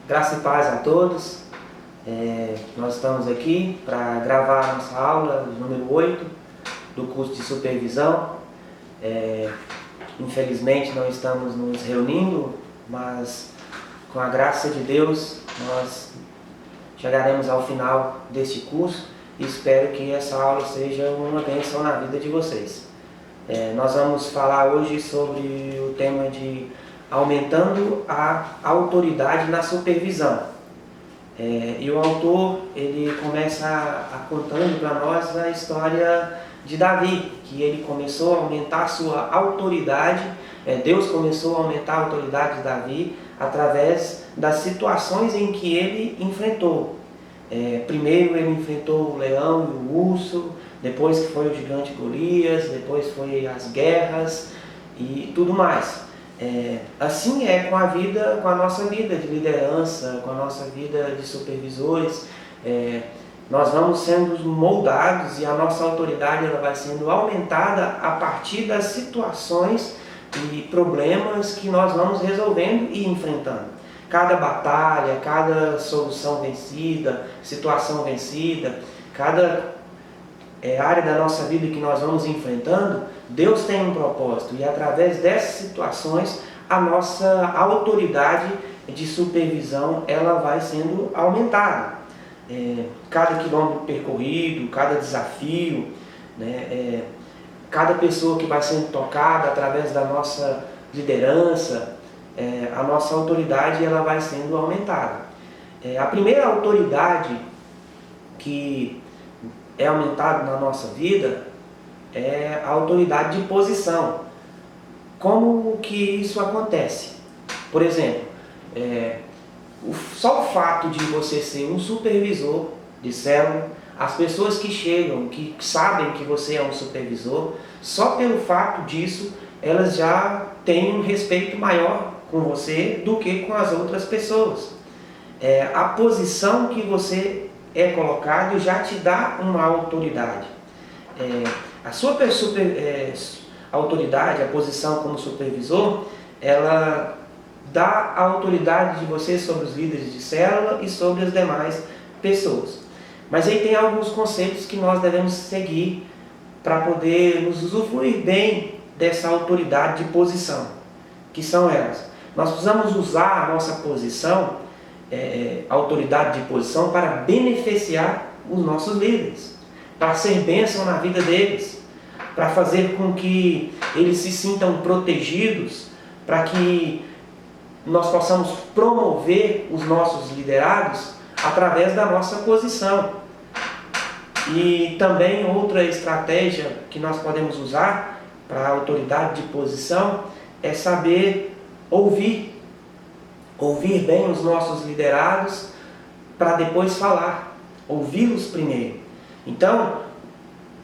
Graça e paz a todos. Nós estamos aqui para gravar a nossa aula número 8 do curso de supervisão. Infelizmente não estamos nos reunindo, mas com a graça de Deus nós chegaremos ao final deste curso e espero que essa aula seja uma bênção na vida de vocês. Nós vamos falar hoje sobre o tema de aumentando a autoridade na supervisão. E o autor ele começa contando para nós a história de Davi, que ele começou a aumentar a sua autoridade. Deus começou a aumentar a autoridade de Davi através das situações em que ele enfrentou. Primeiro ele enfrentou o leão e o urso, depois que foi o gigante Golias, depois foi as guerras e tudo mais. Assim é com a nossa vida de liderança, com a nossa vida de supervisores. Nós vamos sendo moldados e a nossa autoridade ela vai sendo aumentada a partir das situações e problemas que nós vamos resolvendo e enfrentando. Cada batalha, cada solução vencida, situação vencida, cada área da nossa vida que nós vamos enfrentando, Deus tem um propósito e através dessas situações a nossa autoridade de supervisão ela vai sendo aumentada. Cada quilômetro percorrido, cada desafio, cada pessoa que vai sendo tocada através da nossa liderança, a nossa autoridade ela vai sendo aumentada. A primeira autoridade que é aumentada na nossa vida é a autoridade de posição. Como que isso acontece? Por exemplo, só o fato de você ser um supervisor de célula, as pessoas que chegam, que sabem que você é um supervisor, só pelo fato disso, elas já têm um respeito maior com você do que com as outras pessoas. A posição que você é colocado já te dá uma autoridade. A sua autoridade, a posição como supervisor, ela dá a autoridade de você sobre os líderes de célula e sobre as demais pessoas. Mas aí tem alguns conceitos que nós devemos seguir para poder nos usufruir bem dessa autoridade de posição, que são elas. Nós precisamos usar a nossa posição, a autoridade de posição, para beneficiar os nossos líderes, para ser bênção na vida deles, para fazer com que eles se sintam protegidos, para que nós possamos promover os nossos liderados através da nossa posição. E também outra estratégia que nós podemos usar para a autoridade de posição é saber ouvir bem os nossos liderados para depois falar, ouvi-los primeiro. Então,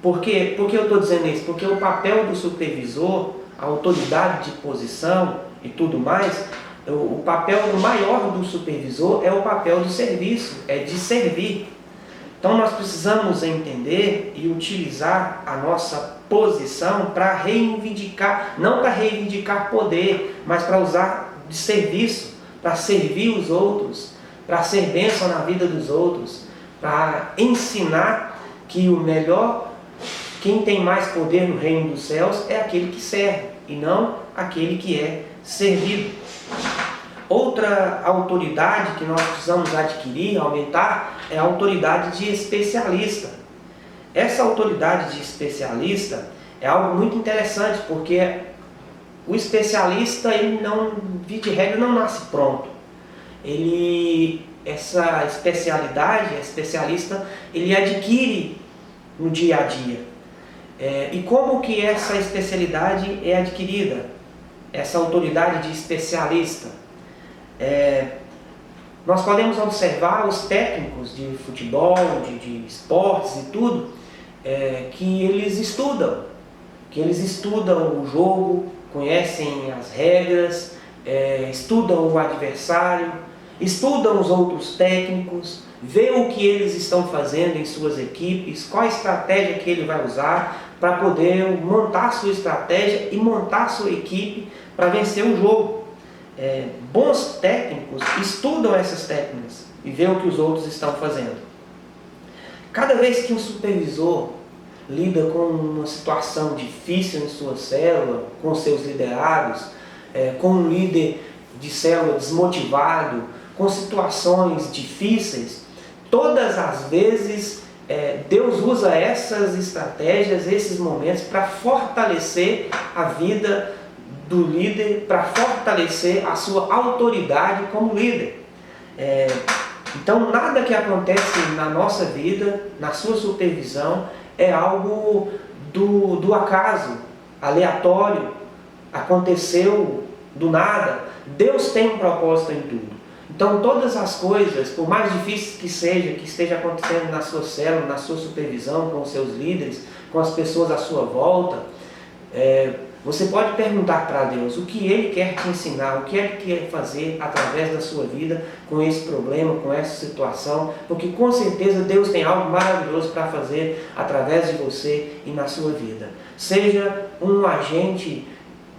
por que eu estou dizendo isso? Porque o papel do supervisor, a autoridade de posição e tudo mais, o papel maior do supervisor é o papel do serviço, é de servir. Então nós precisamos entender e utilizar a nossa posição para reivindicar, não para reivindicar poder, mas para usar de serviço, para servir os outros, para ser bênção na vida dos outros, para ensinar que o melhor, quem tem mais poder no reino dos céus é aquele que serve e não aquele que é servido. Outra autoridade que nós precisamos adquirir, aumentar, é a autoridade de especialista. Essa autoridade de especialista é algo muito interessante, porque o especialista, ele não, via de regra, não nasce pronto. Essa especialidade, especialista, ele adquire no dia a dia. E como que essa especialidade é adquirida? Essa autoridade de especialista? Nós podemos observar os técnicos de futebol, de esportes e tudo, que eles estudam o jogo, conhecem as regras, estudam o adversário, estudam os outros técnicos, vê o que eles estão fazendo em suas equipes, qual a estratégia que ele vai usar para poder montar sua estratégia e montar sua equipe para vencer o jogo. bons técnicos estudam essas técnicas e veem o que os outros estão fazendo. Cada vez que um supervisor lida com uma situação difícil em sua célula, com seus liderados, com um líder de célula desmotivado, com situações difíceis, todas as vezes Deus usa essas estratégias, esses momentos, para fortalecer a vida do líder, para fortalecer a sua autoridade como líder. Então, nada que acontece na nossa vida, na sua supervisão, é algo do acaso, aleatório, aconteceu do nada. Deus tem um propósito em tudo. Então, todas as coisas, por mais difíceis que seja, que esteja acontecendo na sua célula, na sua supervisão, com os seus líderes, com as pessoas à sua volta, você pode perguntar para Deus o que Ele quer te ensinar, o que Ele quer fazer através da sua vida com esse problema, com essa situação, porque com certeza Deus tem algo maravilhoso para fazer através de você e na sua vida. Seja um agente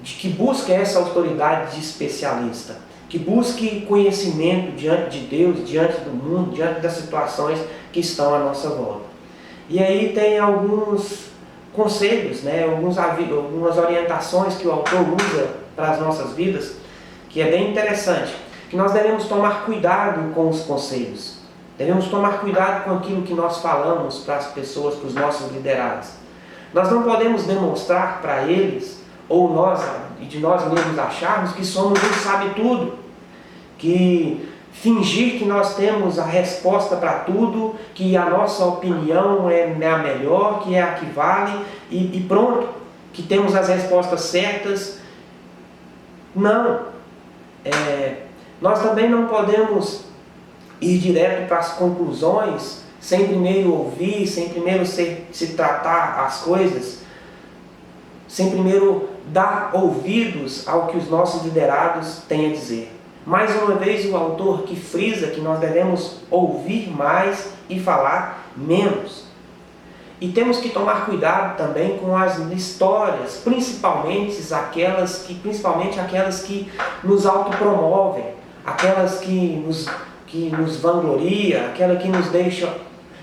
que busque essa autoridade de especialista, que busque conhecimento diante de Deus, diante do mundo, diante das situações que estão à nossa volta. E aí tem alguns conselhos, algumas orientações que o autor usa para as nossas vidas, que é bem interessante, que nós devemos tomar cuidado com os conselhos, devemos tomar cuidado com aquilo que nós falamos para as pessoas, para os nossos liderados. Nós não podemos demonstrar para eles, ou de nós mesmos acharmos que somos um sabe-tudo, que fingir que nós temos a resposta para tudo, que a nossa opinião é a melhor, que é a que vale, e pronto, que temos as respostas certas. Não. Nós também não podemos ir direto para as conclusões, sem primeiro ouvir, sem primeiro se tratar as coisas, sem primeiro dar ouvidos ao que os nossos liderados têm a dizer. Mais uma vez o autor que frisa que nós devemos ouvir mais e falar menos. E temos que tomar cuidado também com as histórias, principalmente aquelas que nos autopromovem, aquelas que nos vangloriam, aquelas que nos deixam.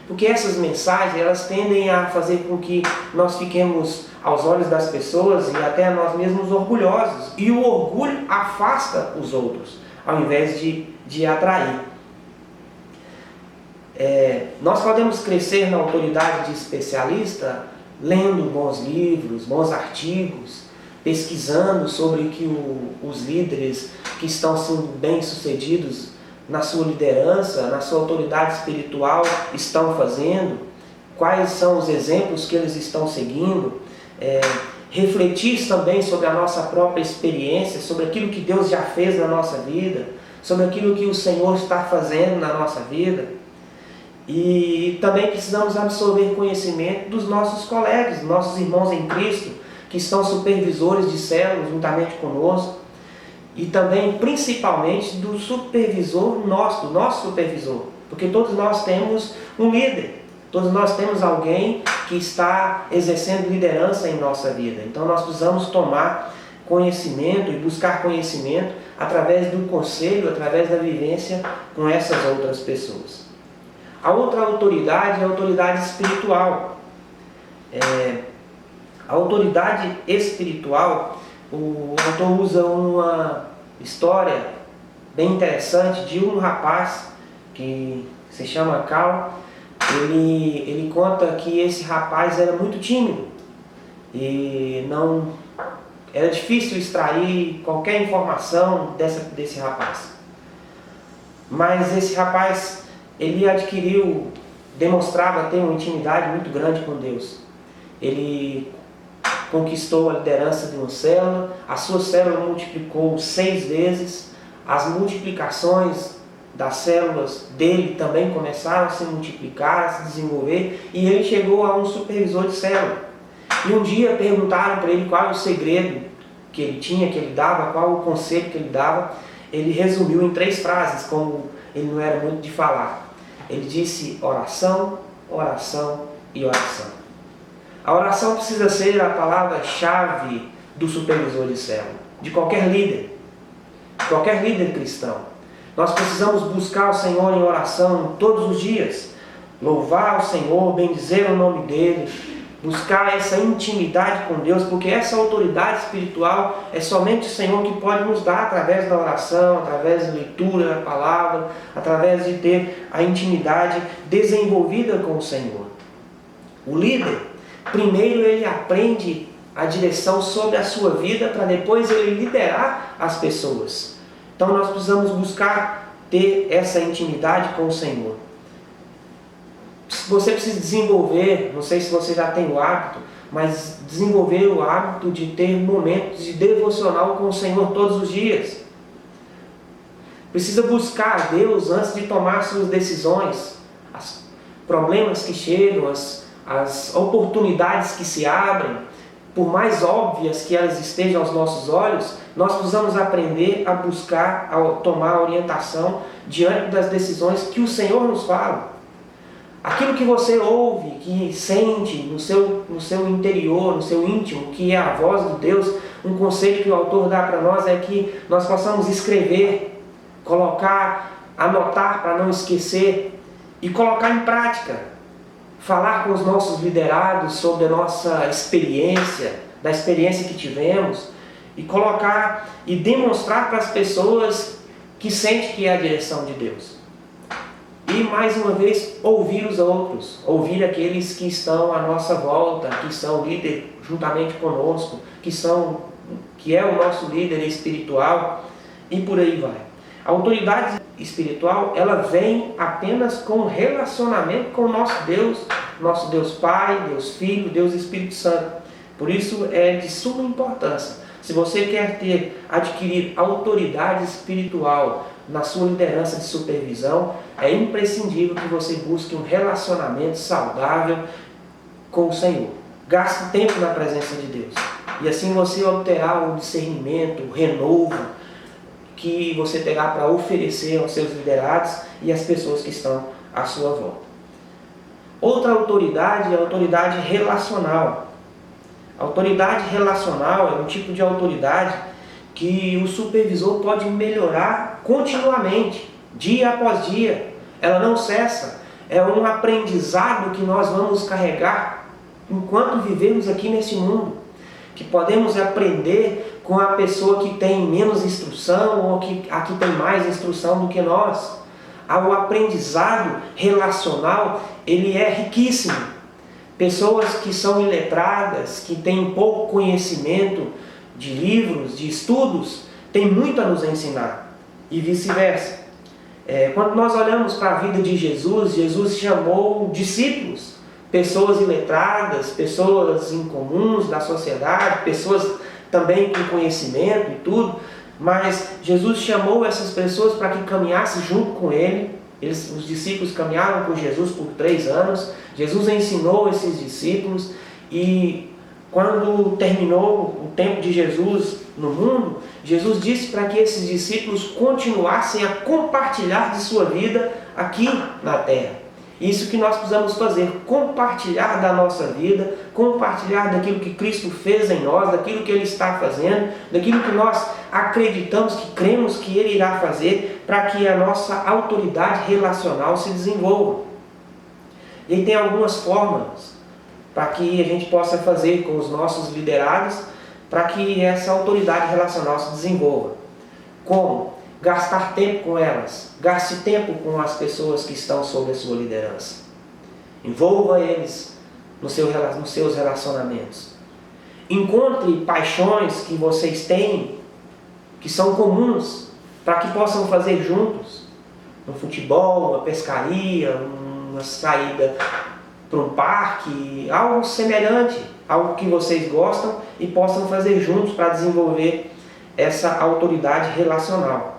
Porque essas mensagens, elas tendem a fazer com que nós fiquemos aos olhos das pessoas e até nós mesmos orgulhosos. E o orgulho afasta os outros, ao invés de atrair. Nós podemos crescer na autoridade de especialista lendo bons livros, bons artigos, pesquisando sobre o que os líderes que estão sendo bem-sucedidos na sua liderança, na sua autoridade espiritual estão fazendo, quais são os exemplos que eles estão seguindo, refletir também sobre a nossa própria experiência, sobre aquilo que Deus já fez na nossa vida, sobre aquilo que o Senhor está fazendo na nossa vida. E também precisamos absorver conhecimento dos nossos colegas, dos nossos irmãos em Cristo, que estão supervisores de células juntamente conosco, e também, principalmente, do supervisor do nosso supervisor, porque todos nós temos um líder, todos nós temos alguém que está exercendo liderança em nossa vida. Então nós precisamos tomar conhecimento e buscar conhecimento através do conselho, através da vivência com essas outras pessoas. A outra autoridade é a autoridade espiritual. A autoridade espiritual, o autor usa uma história bem interessante de um rapaz que se chama Cal. Ele conta que esse rapaz era muito tímido e era difícil extrair qualquer informação desse rapaz. Mas esse rapaz, ele demonstrava ter uma intimidade muito grande com Deus. Ele conquistou a liderança de uma célula, a sua célula multiplicou 6 vezes, as multiplicações das células dele também começaram a se multiplicar, a se desenvolver, e ele chegou a um supervisor de célula. E um dia perguntaram para ele qual era o segredo que ele tinha, que ele dava, qual o conselho que ele dava. Ele resumiu em 3 frases, como ele não era muito de falar. Ele disse: oração, oração e oração. A oração precisa ser a palavra-chave do supervisor de célula, de qualquer líder. qualquer líder cristão. Nós precisamos buscar o Senhor em oração todos os dias, louvar o Senhor, bendizer o nome dEle, buscar essa intimidade com Deus, porque essa autoridade espiritual é somente o Senhor que pode nos dar através da oração, através da leitura da palavra, através de ter a intimidade desenvolvida com o Senhor. O líder, primeiro ele aprende a direção sobre a sua vida para depois ele liderar as pessoas. Então nós precisamos buscar ter essa intimidade com o Senhor. Você precisa desenvolver, não sei se você já tem o hábito, mas desenvolver o hábito de ter momentos de devocional com o Senhor todos os dias. Precisa buscar a Deus antes de tomar suas decisões. Os problemas que chegam, as oportunidades que se abrem, por mais óbvias que elas estejam aos nossos olhos, nós precisamos aprender a buscar, a tomar orientação diante das decisões que o Senhor nos fala. Aquilo que você ouve, que sente no seu interior, no seu íntimo, que é a voz de Deus, um conselho que o autor dá para nós é que nós possamos escrever, colocar, anotar para não esquecer e colocar em prática. Falar com os nossos liderados sobre a nossa experiência, da experiência que tivemos, e colocar e demonstrar para as pessoas que sentem que é a direção de Deus. E mais uma vez, ouvir os outros, ouvir aqueles que estão à nossa volta, que são líder juntamente conosco, que é o nosso líder espiritual, e por aí vai. A autoridade espiritual, ela vem apenas com relacionamento com o nosso Deus Pai, Deus Filho, Deus Espírito Santo. Por isso é de suma importância. Se você quer adquirir autoridade espiritual na sua liderança de supervisão, é imprescindível que você busque um relacionamento saudável com o Senhor. Gaste tempo na presença de Deus. E assim você obterá o discernimento, o renovo que você terá para oferecer aos seus liderados e às pessoas que estão à sua volta. Outra autoridade é a autoridade relacional. A autoridade relacional é um tipo de autoridade que o supervisor pode melhorar continuamente, dia após dia. Ela não cessa. É um aprendizado que nós vamos carregar enquanto vivemos aqui nesse mundo. Que podemos aprender com a pessoa que tem menos instrução ou a que tem mais instrução do que nós. O aprendizado relacional, ele é riquíssimo. Pessoas que são iletradas, que têm pouco conhecimento de livros, de estudos, têm muito a nos ensinar. E vice-versa. Quando nós olhamos para a vida de Jesus, Jesus chamou discípulos, pessoas iletradas, pessoas incomuns da sociedade, pessoas também com conhecimento e tudo, mas Jesus chamou essas pessoas para que caminhassem junto com Ele. Os discípulos caminharam com Jesus por 3 anos, Jesus ensinou esses discípulos e quando terminou o tempo de Jesus no mundo, Jesus disse para que esses discípulos continuassem a compartilhar de sua vida aqui na terra. Isso que nós precisamos fazer, compartilhar da nossa vida, compartilhar daquilo que Cristo fez em nós, daquilo que Ele está fazendo, daquilo que nós acreditamos, que cremos que Ele irá fazer, para que a nossa autoridade relacional se desenvolva. E aí tem algumas formas para que a gente possa fazer com os nossos liderados, para que essa autoridade relacional se desenvolva. Como? Gastar tempo com elas. Gaste tempo com as pessoas que estão sob a sua liderança. Envolva eles nos seus relacionamentos. Encontre paixões que vocês têm, que são comuns, para que possam fazer juntos. Um futebol, uma pescaria, uma saída para um parque, algo semelhante, algo que vocês gostam e possam fazer juntos para desenvolver essa autoridade relacional.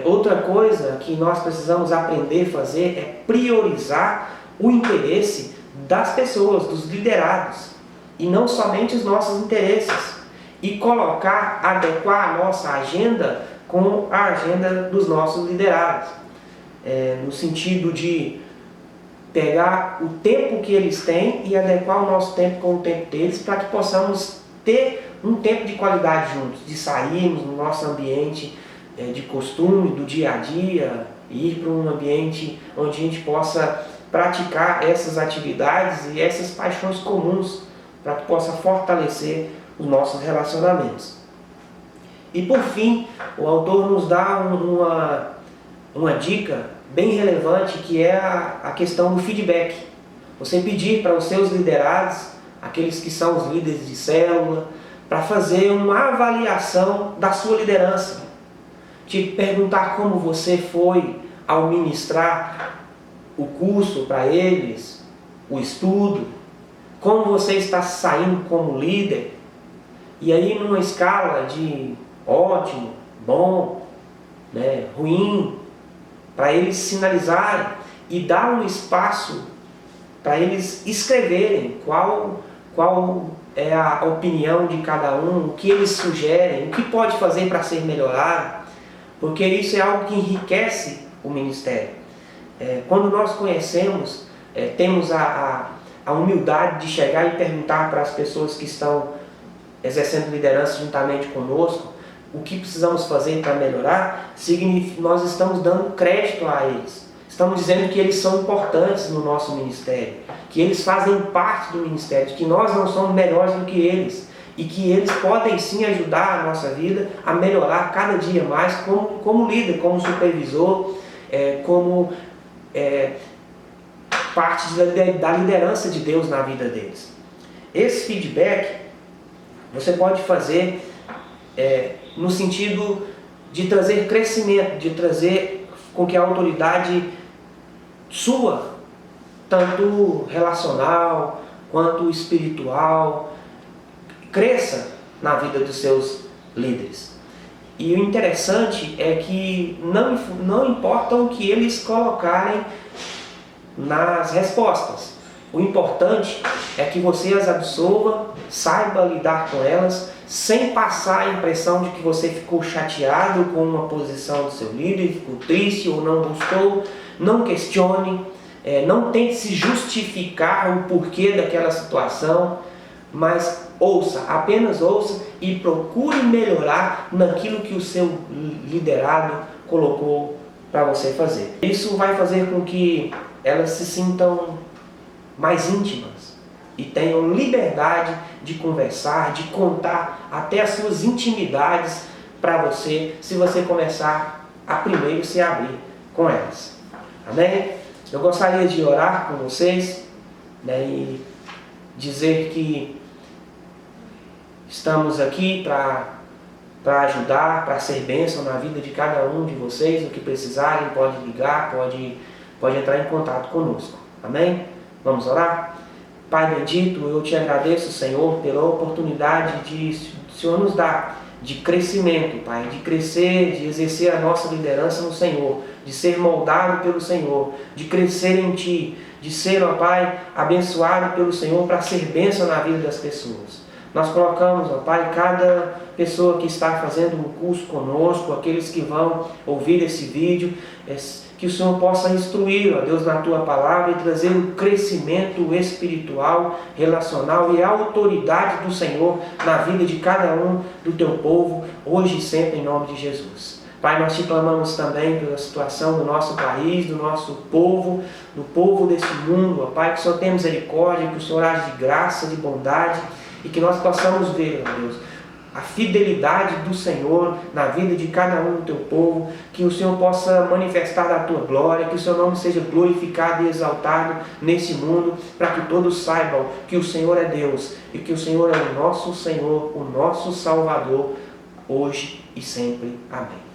Outra coisa que nós precisamos aprender a fazer é priorizar o interesse das pessoas, dos liderados, e não somente os nossos interesses, e adequar a nossa agenda com a agenda dos nossos liderados, no sentido de pegar o tempo que eles têm e adequar o nosso tempo com o tempo deles, para que possamos ter um tempo de qualidade juntos, de sairmos no nosso ambiente de costume, do dia a dia, e ir para um ambiente onde a gente possa praticar essas atividades e essas paixões comuns, para que possa fortalecer os nossos relacionamentos. E por fim, o autor nos dá uma dica bem relevante, que é a questão do feedback. Você pedir para os seus liderados, aqueles que são os líderes de célula, para fazer uma avaliação da sua liderança. Te perguntar como você foi ao ministrar o curso para eles, o estudo, como você está saindo como líder. E aí, numa escala de ótimo, bom, ruim, para eles sinalizarem e dar um espaço para eles escreverem qual é a opinião de cada um, o que eles sugerem, o que pode fazer para ser melhorado, porque isso é algo que enriquece o ministério. Quando nós conhecemos, temos a humildade de chegar e perguntar para as pessoas que estão exercendo liderança juntamente conosco o que precisamos fazer para melhorar, nós estamos dando crédito a eles. Estamos dizendo que eles são importantes no nosso ministério, que eles fazem parte do ministério, que nós não somos melhores do que eles e que eles podem sim ajudar a nossa vida a melhorar cada dia mais como líder, como supervisor, como parte da liderança de Deus na vida deles. Esse feedback você pode fazer no sentido de trazer crescimento, de trazer com que a autoridade sua, tanto relacional quanto espiritual, cresça na vida dos seus líderes. E o interessante é que não importa o que eles colocarem nas respostas. O importante é que você as absorva, saiba lidar com elas, sem passar a impressão de que você ficou chateado com uma posição do seu líder, ficou triste ou não gostou. Não questione, não tente se justificar o porquê daquela situação, mas ouça, apenas ouça e procure melhorar naquilo que o seu liderado colocou para você fazer. Isso vai fazer com que elas se sintam mais íntimas e tenham liberdade de conversar, de contar até as suas intimidades para você, se você começar a primeiro se abrir com elas. Amém? Eu gostaria de orar com vocês, e dizer que estamos aqui para ajudar, para ser bênção na vida de cada um de vocês. O que precisarem, pode ligar, pode entrar em contato conosco. Amém? Vamos orar? Pai bendito, eu te agradeço, Senhor, pela oportunidade de o Senhor nos dar de crescimento, Pai, de crescer, de exercer a nossa liderança no Senhor, de ser moldado pelo Senhor, de crescer em Ti, de ser, ó Pai, abençoado pelo Senhor para ser bênção na vida das pessoas. Nós colocamos, ó Pai, cada pessoa que está fazendo um curso conosco, aqueles que vão ouvir esse vídeo, que o Senhor possa instruir, ó Deus, na Tua Palavra e trazer um crescimento espiritual, relacional e a autoridade do Senhor na vida de cada um do Teu povo, hoje e sempre, em nome de Jesus. Pai, nós te clamamos também pela situação do nosso país, do nosso povo, do povo desse mundo, ó Pai, que o Senhor tenha misericórdia, que o Senhor age de graça, de bondade, e que nós possamos ver, ó Deus, a fidelidade do Senhor na vida de cada um do Teu povo, que o Senhor possa manifestar a Tua glória, que o Seu nome seja glorificado e exaltado nesse mundo, para que todos saibam que o Senhor é Deus e que o Senhor é o nosso Senhor, o nosso Salvador, hoje e sempre. Amém.